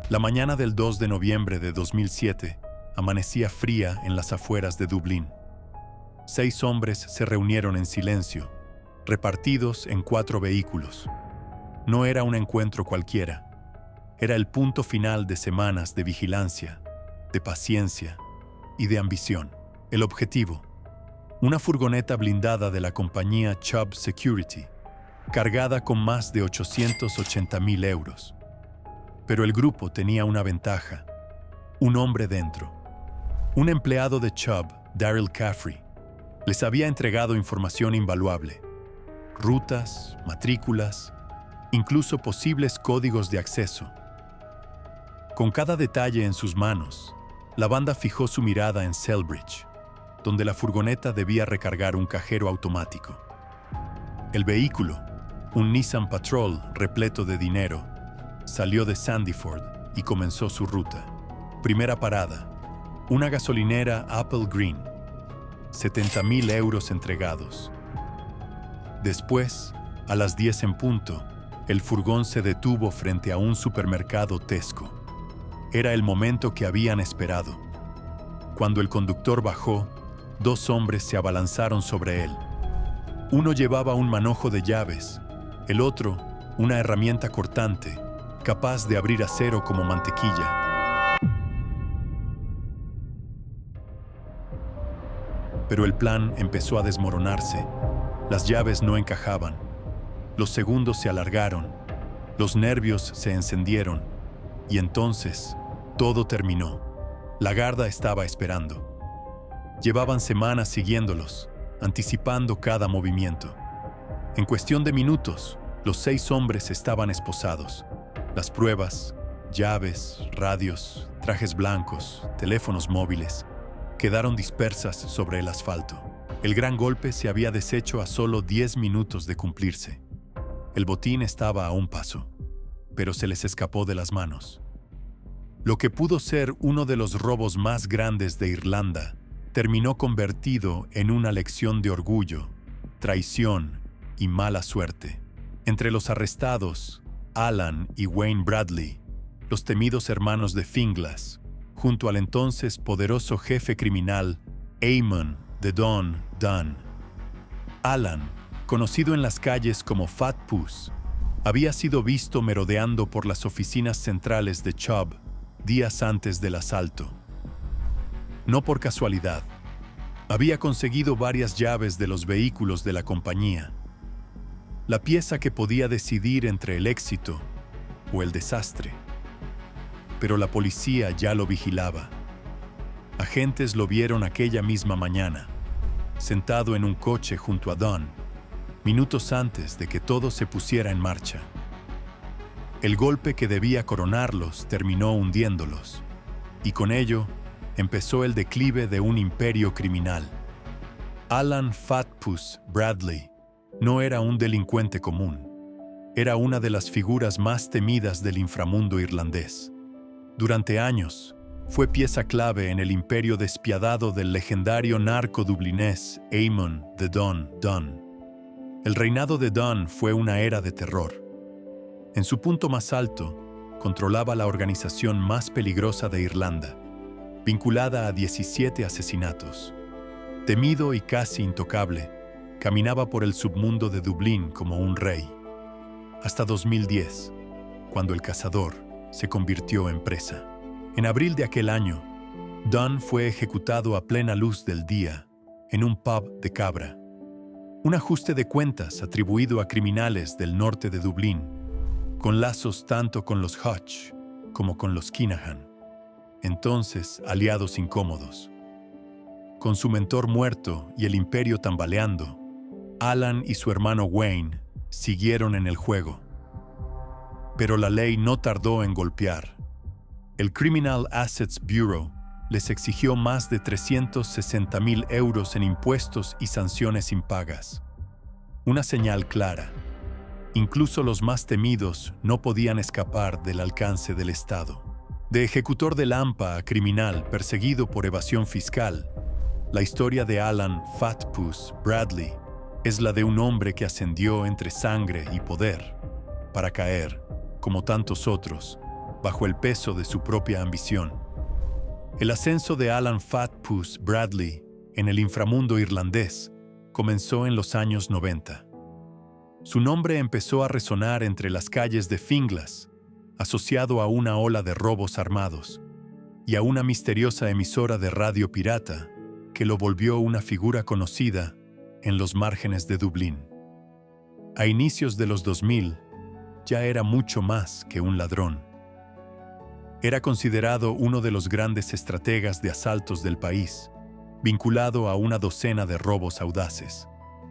La mañana del 2 de noviembre de 2007 amanecía fría en las afueras de Dublín. 6 hombres se reunieron en silencio, repartidos en 4 vehículos. No era un encuentro cualquiera. Era el punto final de semanas de vigilancia, de paciencia y de ambición. El objetivo: una furgoneta blindada de la compañía Chubb Security, cargada con más de 880.000 euros. Pero el grupo tenía una ventaja: un hombre dentro. Un empleado de Chubb, Daryl Caffrey, les había entregado información invaluable: rutas, matrículas, incluso posibles códigos de acceso. Con cada detalle en sus manos, la banda fijó su mirada en Selbridge, donde la furgoneta debía recargar un cajero automático. El vehículo, un Nissan Patrol repleto de dinero, salió de Sandyford y comenzó su ruta. Primera parada: una gasolinera Apple Green. 70.000 euros entregados. Después, a las 10 en punto, el furgón se detuvo frente a un supermercado Tesco. Era el momento que habían esperado. Cuando el conductor bajó, 2 hombres se abalanzaron sobre él. Uno llevaba un manojo de llaves, el otro una herramienta cortante, capaz de abrir acero como mantequilla. Pero el plan empezó a desmoronarse. Las llaves no encajaban. Los segundos se alargaron. Los nervios se encendieron. Y entonces, todo terminó. La Garda estaba esperando. Llevaban semanas siguiéndolos, anticipando cada movimiento. En cuestión de minutos, los 6 hombres estaban esposados. Las pruebas, llaves, radios, trajes blancos, teléfonos móviles, quedaron dispersas sobre el asfalto. El gran golpe se había deshecho a solo 10 minutos de cumplirse. El botín estaba a un paso, pero se les escapó de las manos. Lo que pudo ser uno de los robos más grandes de Irlanda terminó convertido en una lección de orgullo, traición y mala suerte. Entre los arrestados, Alan y Wayne Bradley, los temidos hermanos de Finglas, junto al entonces poderoso jefe criminal Eamon "The Don" Dunn. Alan, conocido en las calles como Fat Puss, había sido visto merodeando por las oficinas centrales de Chubb días antes del asalto. No por casualidad, había conseguido varias llaves de los vehículos de la compañía, la pieza que podía decidir entre el éxito o el desastre. Pero la policía ya lo vigilaba. Agentes lo vieron aquella misma mañana, sentado en un coche junto a Dunn, minutos antes de que todo se pusiera en marcha. El golpe que debía coronarlos terminó hundiéndolos, y con ello empezó el declive de un imperio criminal. Alan "Fat Puss" Bradley no era un delincuente común. Era una de las figuras más temidas del inframundo irlandés. Durante años, fue pieza clave en el imperio despiadado del legendario narco dublinés Eamon "The Don" Dunn. El reinado de Dunn fue una era de terror. En su punto más alto, controlaba la organización más peligrosa de Irlanda, vinculada a 17 asesinatos. Temido y casi intocable, caminaba por el submundo de Dublín como un rey. Hasta 2010, cuando el cazador se convirtió en presa. En abril de aquel año, Dunn fue ejecutado a plena luz del día en un pub de Cabra. Un ajuste de cuentas atribuido a criminales del norte de Dublín, con lazos tanto con los Hutch como con los Kinahan, entonces aliados incómodos. Con su mentor muerto y el imperio tambaleando, Alan y su hermano Wayne siguieron en el juego. Pero la ley no tardó en golpear. El Criminal Assets Bureau les exigió más de 360.000 euros en impuestos y sanciones impagas. Una señal clara. Incluso los más temidos no podían escapar del alcance del Estado. De ejecutor de Lampa a criminal perseguido por evasión fiscal, la historia de Alan "Fat Puss" Bradley es la de un hombre que ascendió entre sangre y poder, para caer, como tantos otros, bajo el peso de su propia ambición. El ascenso de Alan "Fat Puss" Bradley en el inframundo irlandés comenzó en los años 90. Su nombre empezó a resonar entre las calles de Finglas, asociado a una ola de robos armados y a una misteriosa emisora de radio pirata que lo volvió una figura conocida en los márgenes de Dublín. A inicios de los 2000, ya era mucho más que un ladrón. Era considerado uno de los grandes estrategas de asaltos del país, vinculado a una docena de robos audaces,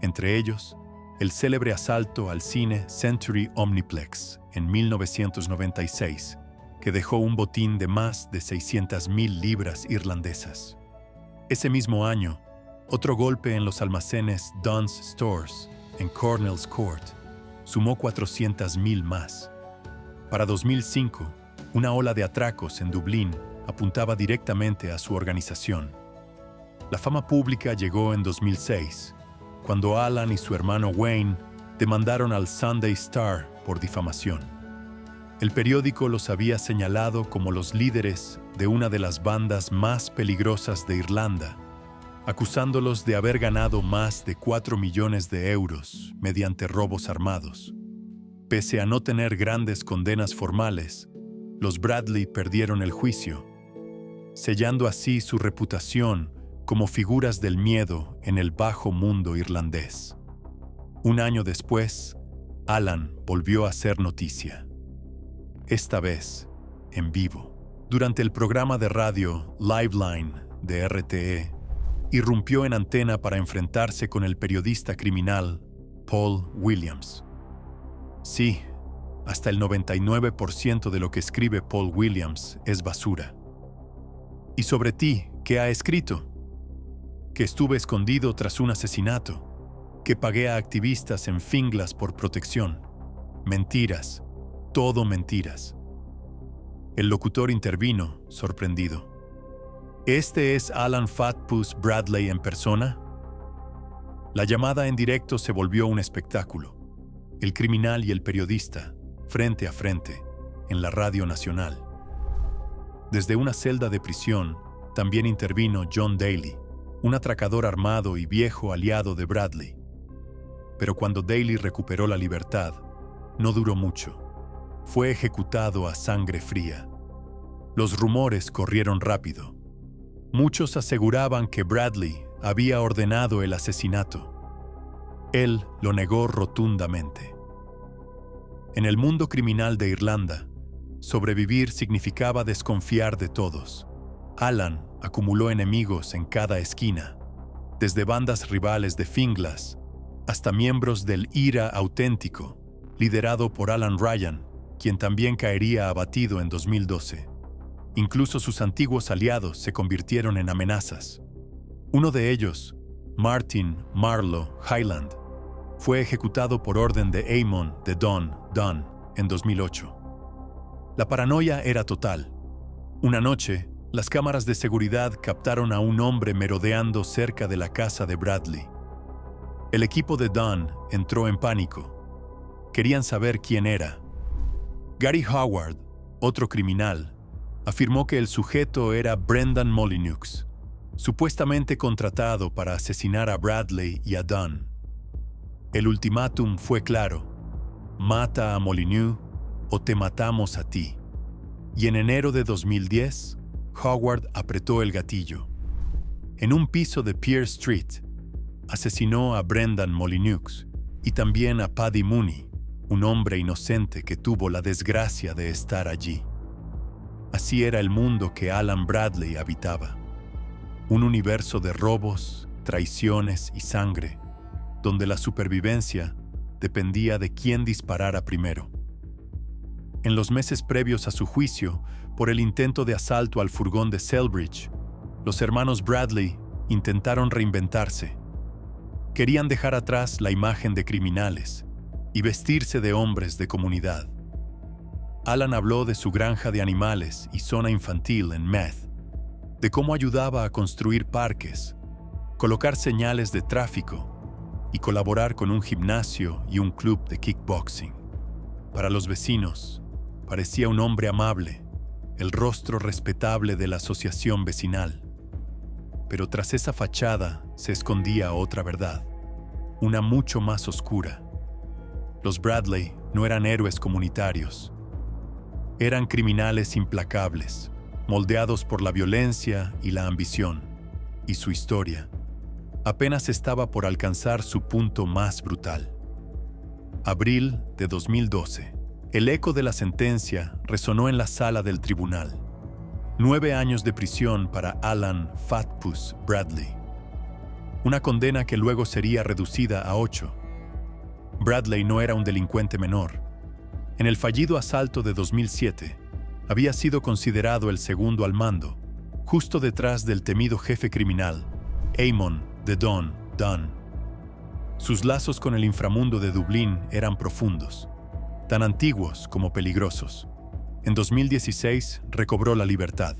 entre ellos el célebre asalto al cine Century Omniplex en 1996, que dejó un botín de más de 600.000 libras irlandesas. Ese mismo año, otro golpe en los almacenes Dunn's Stores, en Cornell's Court, sumó 400.000 más. Para 2005, una ola de atracos en Dublín apuntaba directamente a su organización. La fama pública llegó en 2006, cuando Alan y su hermano Wayne demandaron al Sunday Star por difamación. El periódico los había señalado como los líderes de una de las bandas más peligrosas de Irlanda, acusándolos de haber ganado más de 4 millones de euros mediante robos armados. Pese a no tener grandes condenas formales, los Bradley perdieron el juicio, sellando así su reputación como figuras del miedo en el bajo mundo irlandés. Un año después, Alan volvió a hacer noticia. Esta vez, en vivo. Durante el programa de radio Liveline de RTE, irrumpió en antena para enfrentarse con el periodista criminal Paul Williams. Sí, hasta el 99% de lo que escribe Paul Williams es basura. ¿Y sobre ti, qué ha escrito? Que estuve escondido tras un asesinato, que pagué a activistas en Finglas por protección. Mentiras, todo mentiras. El locutor intervino, sorprendido. ¿Este es Alan "Fat Puss" Bradley en persona? La llamada en directo se volvió un espectáculo. El criminal y el periodista, frente a frente, en la radio nacional. Desde una celda de prisión, también intervino John Daly, un atracador armado y viejo aliado de Bradley. Pero cuando Daly recuperó la libertad, no duró mucho. Fue ejecutado a sangre fría. Los rumores corrieron rápido. Muchos aseguraban que Bradley había ordenado el asesinato. Él lo negó rotundamente. En el mundo criminal de Irlanda, sobrevivir significaba desconfiar de todos. Alan acumuló enemigos en cada esquina, desde bandas rivales de Finglas hasta miembros del IRA auténtico, liderado por Alan Ryan, quien también caería abatido en 2012. Incluso sus antiguos aliados se convirtieron en amenazas. Uno de ellos, Martin Marlowe Hyland, fue ejecutado por orden de Eamon de Dunn en 2008. La paranoia era total. Una noche, las cámaras de seguridad captaron a un hombre merodeando cerca de la casa de Bradley. El equipo de Dunn entró en pánico. Querían saber quién era. Gary Howard, otro criminal, afirmó que el sujeto era Brendan Molyneux, supuestamente contratado para asesinar a Bradley y a Dunn. El ultimátum fue claro: mata a Molyneux o te matamos a ti. Y en enero de 2010, Howard apretó el gatillo. En un piso de Pierce Street, asesinó a Brendan Molyneux y también a Paddy Mooney, un hombre inocente que tuvo la desgracia de estar allí. Así era el mundo que Alan Bradley habitaba. Un universo de robos, traiciones y sangre, donde la supervivencia dependía de quién disparara primero. En los meses previos a su juicio por el intento de asalto al furgón de Selbridge, los hermanos Bradley intentaron reinventarse. Querían dejar atrás la imagen de criminales y vestirse de hombres de comunidad. Alan habló de su granja de animales y zona infantil en Meath, de cómo ayudaba a construir parques, colocar señales de tráfico y colaborar con un gimnasio y un club de kickboxing. Para los vecinos, parecía un hombre amable, el rostro respetable de la asociación vecinal. Pero tras esa fachada se escondía otra verdad, una mucho más oscura. Los Bradley no eran héroes comunitarios. Eran criminales implacables, moldeados por la violencia y la ambición. Y su historia apenas estaba por alcanzar su punto más brutal. Abril de 2012. El eco de la sentencia resonó en la sala del tribunal. 9 años de prisión para Alan "Fat Puss" Bradley. Una condena que luego sería reducida a 8. Bradley no era un delincuente menor. En el fallido asalto de 2007, había sido considerado el segundo al mando, justo detrás del temido jefe criminal, Eamon "The Don" Dunn. Sus lazos con el inframundo de Dublín eran profundos, tan antiguos como peligrosos. En 2016 recobró la libertad.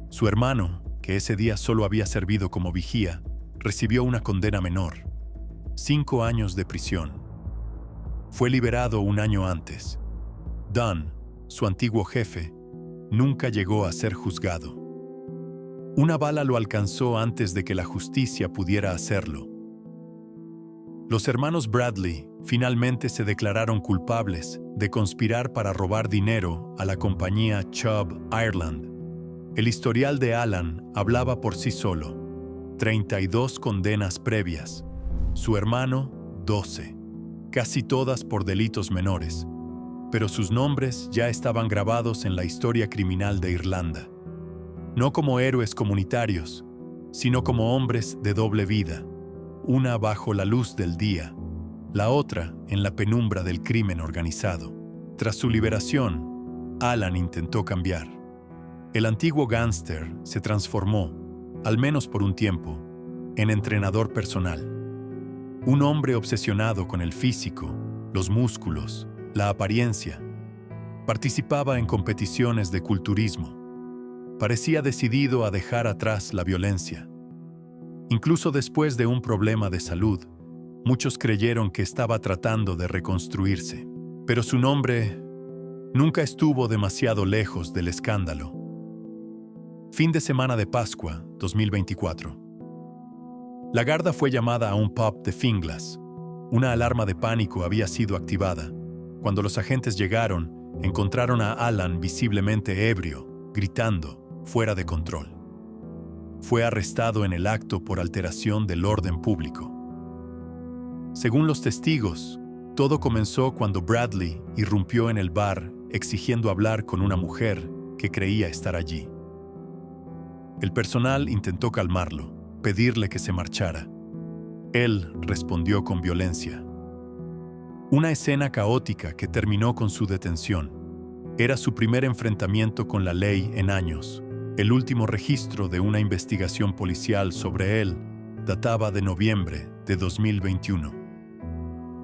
Su hermano, que ese día solo había servido como vigía, recibió una condena menor: 5 años de prisión. Fue liberado un año antes. Dunn, su antiguo jefe, nunca llegó a ser juzgado. Una bala lo alcanzó antes de que la justicia pudiera hacerlo. Los hermanos Bradley finalmente se declararon culpables de conspirar para robar dinero a la compañía Chubb Ireland. El historial de Alan hablaba por sí solo: 32 condenas previas, su hermano 12, casi todas por delitos menores, pero sus nombres ya estaban grabados en la historia criminal de Irlanda. No como héroes comunitarios, sino como hombres de doble vida, una bajo la luz del día, la otra en la penumbra del crimen organizado. Tras su liberación, Alan intentó cambiar. El antiguo gángster se transformó, al menos por un tiempo, en entrenador personal. Un hombre obsesionado con el físico, los músculos, la apariencia. Participaba en competiciones de culturismo. Parecía decidido a dejar atrás la violencia. Incluso después de un problema de salud, muchos creyeron que estaba tratando de reconstruirse. Pero su nombre nunca estuvo demasiado lejos del escándalo. Fin de semana de Pascua, 2024. La Garda fue llamada a un pub de Finglas. Una alarma de pánico había sido activada. Cuando los agentes llegaron, encontraron a Alan visiblemente ebrio, gritando, fuera de control. Fue arrestado en el acto por alteración del orden público. Según los testigos, todo comenzó cuando Bradley irrumpió en el bar exigiendo hablar con una mujer que creía estar allí. El personal intentó calmarlo, pedirle que se marchara. Él respondió con violencia. Una escena caótica que terminó con su detención. Era su primer enfrentamiento con la ley en años. El último registro de una investigación policial sobre él databa de noviembre de 2021.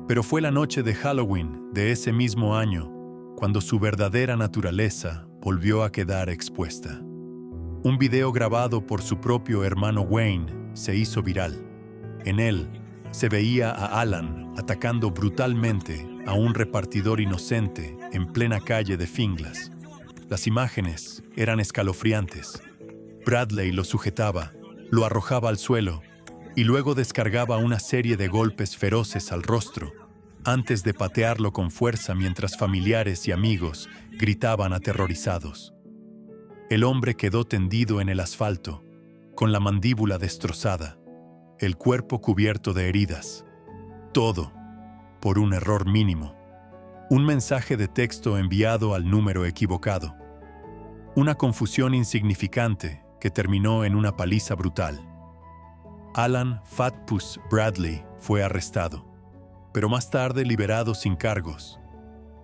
Pero fue la noche de Halloween de ese mismo año cuando su verdadera naturaleza volvió a quedar expuesta. Un video grabado por su propio hermano Wayne se hizo viral. En él se veía a Alan atacando brutalmente a un repartidor inocente en plena calle de Finglas. Las imágenes eran escalofriantes. Bradley lo sujetaba, lo arrojaba al suelo y luego descargaba una serie de golpes feroces al rostro, antes de patearlo con fuerza mientras familiares y amigos gritaban aterrorizados. El hombre quedó tendido en el asfalto, con la mandíbula destrozada, el cuerpo cubierto de heridas. Todo por un error mínimo. Un mensaje de texto enviado al número equivocado. Una confusión insignificante que terminó en una paliza brutal. Alan "Fat Puss" Bradley fue arrestado, pero más tarde liberado sin cargos,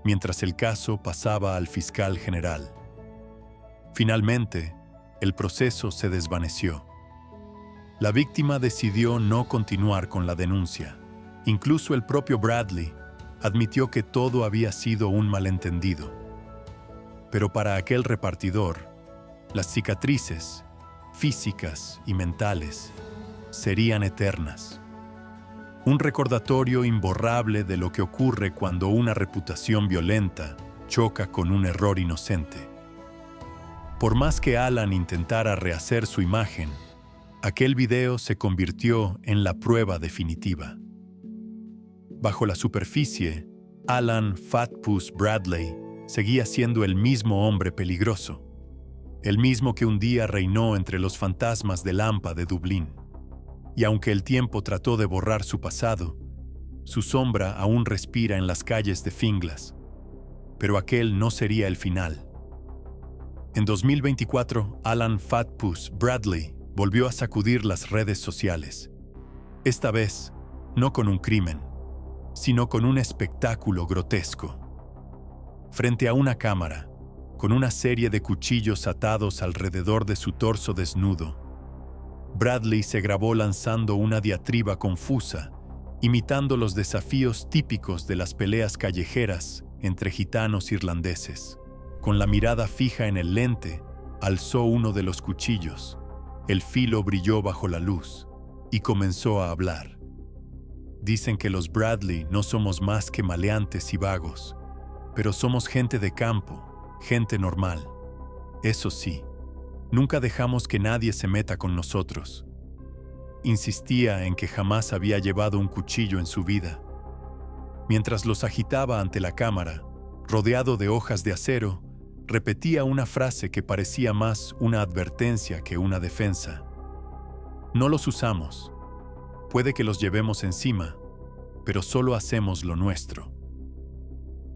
mientras el caso pasaba al fiscal general. Finalmente, el proceso se desvaneció. La víctima decidió no continuar con la denuncia. Incluso el propio Bradley admitió que todo había sido un malentendido. Pero para aquel repartidor, las cicatrices, físicas y mentales, serían eternas. Un recordatorio imborrable de lo que ocurre cuando una reputación violenta choca con un error inocente. Por más que Alan intentara rehacer su imagen, aquel video se convirtió en la prueba definitiva. Bajo la superficie, Alan "Fat Puss" Bradley seguía siendo el mismo hombre peligroso, el mismo que un día reinó entre los fantasmas del AMPA de Dublín. Y aunque el tiempo trató de borrar su pasado, su sombra aún respira en las calles de Finglas. Pero aquel no sería el final. En 2024, Alan "Fat Puss" Bradley volvió a sacudir las redes sociales. Esta vez, no con un crimen, sino con un espectáculo grotesco. Frente a una cámara, con una serie de cuchillos atados alrededor de su torso desnudo, Bradley se grabó lanzando una diatriba confusa, imitando los desafíos típicos de las peleas callejeras entre gitanos irlandeses. Con la mirada fija en el lente, alzó uno de los cuchillos. El filo brilló bajo la luz y comenzó a hablar. Dicen que los Bradley no somos más que maleantes y vagos, pero somos gente de campo, gente normal. Eso sí, nunca dejamos que nadie se meta con nosotros. Insistía en que jamás había llevado un cuchillo en su vida. Mientras los agitaba ante la cámara, rodeado de hojas de acero, repetía una frase que parecía más una advertencia que una defensa. No los usamos. Puede que los llevemos encima, pero solo hacemos lo nuestro.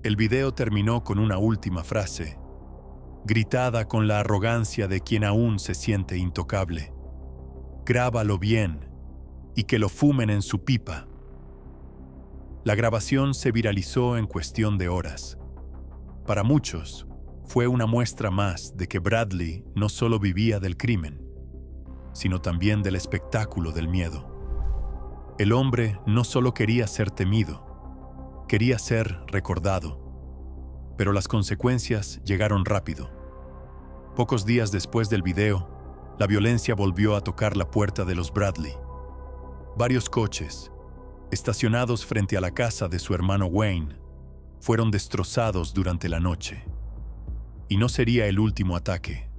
El video terminó con una última frase, gritada con la arrogancia de quien aún se siente intocable. Grábalo bien y que lo fumen en su pipa. La grabación se viralizó en cuestión de horas. Para muchos, fue una muestra más de que Bradley no solo vivía del crimen, sino también del espectáculo del miedo. El hombre no solo quería ser temido, quería ser recordado. Pero las consecuencias llegaron rápido. Pocos días después del video, la violencia volvió a tocar la puerta de los Bradley. Varios coches, estacionados frente a la casa de su hermano Wayne, fueron destrozados durante la noche. Y no sería el último ataque.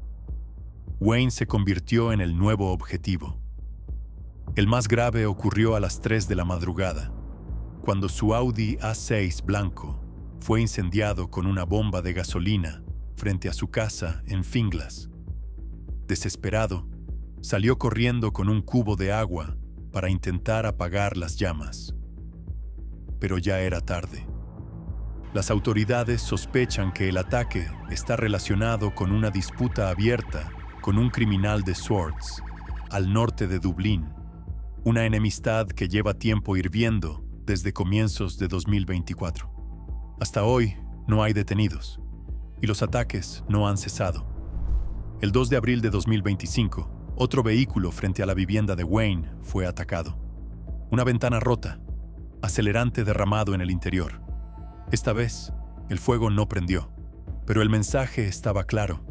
Wayne se convirtió en el nuevo objetivo. El más grave ocurrió a las 3 de la madrugada, cuando su Audi A6 blanco fue incendiado con una bomba de gasolina frente a su casa en Finglas. Desesperado, salió corriendo con un cubo de agua para intentar apagar las llamas. Pero ya era tarde. Las autoridades sospechan que el ataque está relacionado con una disputa abierta con un criminal de Swords, al norte de Dublín, una enemistad que lleva tiempo hirviendo desde comienzos de 2024. Hasta hoy no hay detenidos, y los ataques no han cesado. El 2 de abril de 2025, otro vehículo frente a la vivienda de Wayne fue atacado. Una ventana rota, acelerante derramado en el interior. Esta vez, el fuego no prendió, pero el mensaje estaba claro.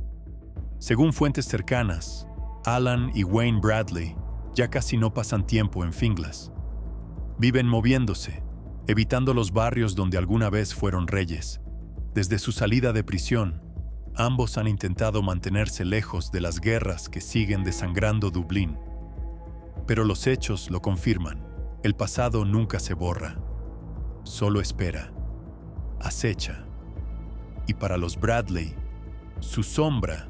Según fuentes cercanas, Alan y Wayne Bradley ya casi no pasan tiempo en Finglas. Viven moviéndose, evitando los barrios donde alguna vez fueron reyes. Desde su salida de prisión, ambos han intentado mantenerse lejos de las guerras que siguen desangrando Dublín. Pero los hechos lo confirman. El pasado nunca se borra. Solo espera. Acecha. Y para los Bradley, su sombra,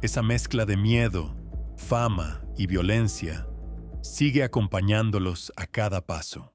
esa mezcla de miedo, fama y violencia, sigue acompañándolos a cada paso.